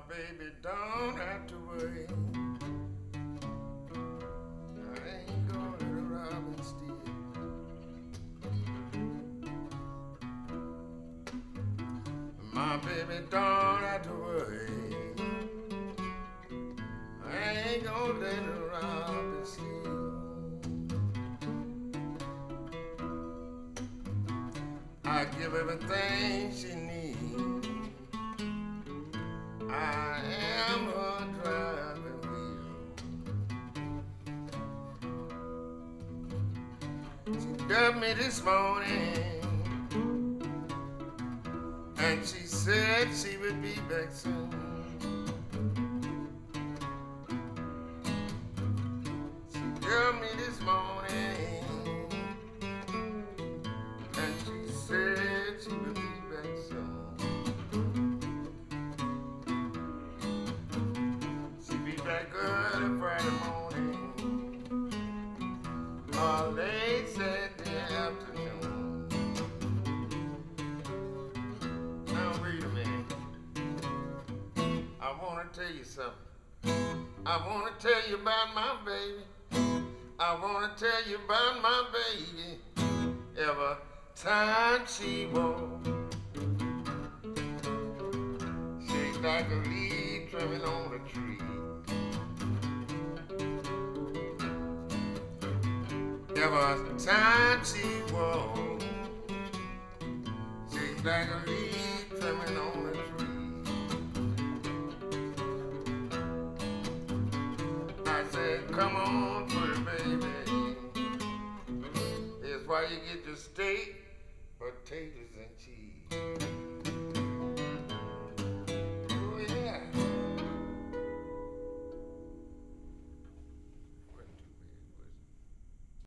baby don't have to worry. I ain't gonna rob and steal. My baby don't have to worry. I ain't gonna let her rob and steal. I give everything she needs. I am her driving wheel. She dubbed me this morning, and she said she would be back soon. She dubbed me this morning, and she said she would be back soon. Back early Friday morning, or late Saturday afternoon. Now wait a minute, I want to tell you something. I want to tell you about my baby. I want to tell you about my baby. Every time she walks, she's like a leaf trimming on a tree. Every time she walks, she's like a leaf trimming on a tree. I said, come on, pretty baby. Here's why you get your steak, potatoes, and cheese.